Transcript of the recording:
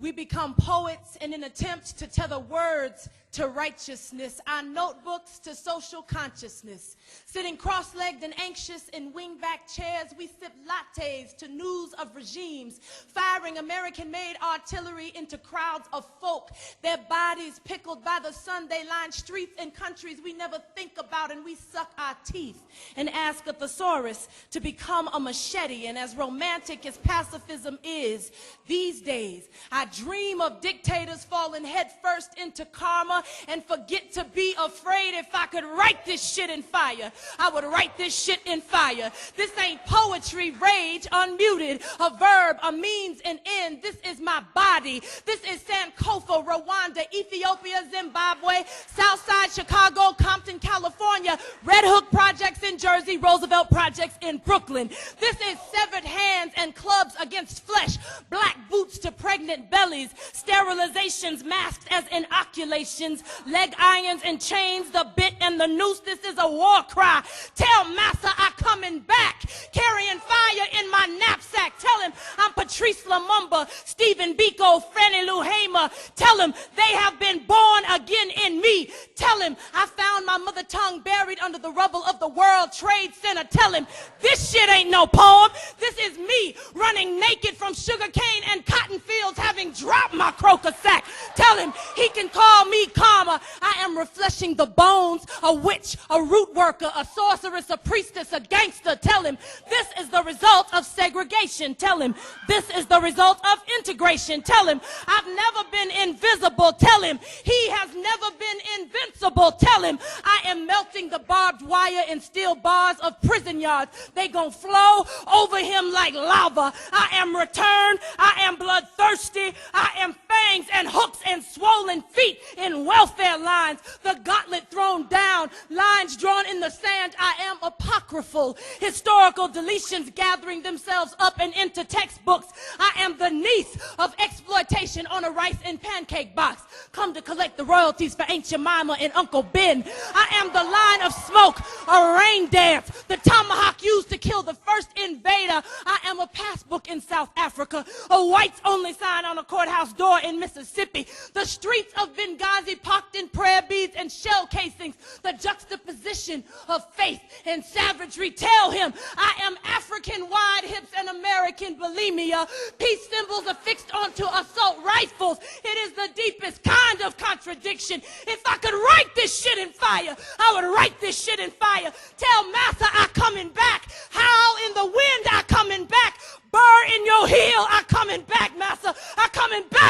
We become poets in an attempt to tether words to righteousness, our notebooks to social consciousness. Sitting cross-legged and anxious in wing-back chairs, we sip lattes to news of regimes, firing American-made artillery into crowds of folk, their bodies pickled by the sun. They line streets in countries we never think about, and we suck our teeth and ask a thesaurus to become a machete. And as romantic as pacifism is these days, I dream of dictators falling headfirst into karma and forget to be afraid. If I could write this shit in fire, I would write this shit in fire. This ain't poetry, rage, unmuted, a verb, a means, an end. This is my body. This is Sankofa, Rwanda, Ethiopia, Zimbabwe, Southside, Chicago, Compton, California, Red Hook projects in Jersey, Roosevelt projects in Brooklyn. This is severed hands and clubs against flesh, black boots to pregnant bellies, sterilizations masked as inoculations, leg irons and chains, the bit and the noose. This is a war cry. Tell Massa I coming back, carrying fire in my knapsack. Tell him I'm Patrice Lumumba, Stephen Biko, Fannie Lou Hamer. Tell him they have been born again in me. Tell him I found my mother tongue buried under the rubble of the World Trade Center. Tell him this shit ain't no poem. This is me running naked from sugarcane and cotton fields, having dropped my croaker sack. Tell him he can call me karma. I am refreshing the bones, a witch, a root worker, a sorceress, a priestess, a gangster. Tell him this is the result of segregation. Tell him this is the result of integration. Tell him I've never been invisible. Tell him he has never been invincible. Tell him I am melting the barbed wire and steel bars of prison yards. They gon' flow over him like lava. I am returned. I am bloodthirsty. I am fangs and hooks and swollen feet in welfare lines. The gauntlet thrown down, lines drawn in the sand. I am apocryphal. Historical deletions gathering themselves up and into textbooks. I am the niece of exploitation on a rice and pancake box. Come to collect the royalties for Aunt Jemima and Uncle Ben. I am the line of smoke, a rain dance, the tomahawk used to kill the first invader. I am a passbook in South Africa, a whites only sign on a courthouse door in Mississippi. The streets of Benghazi pocked in prayer beads and shell casings. The juxtaposition of faith and savagery. Tell him I am African wide hips and American bulimia. Peace symbols affixed onto assault rifles. It is the deepest kind of contradiction. If I could write this shit in fire, I would write this shit in fire. Tell Massa I coming back. Howl in the wind I coming back. Burr in your heel I coming back, Massa. I coming back.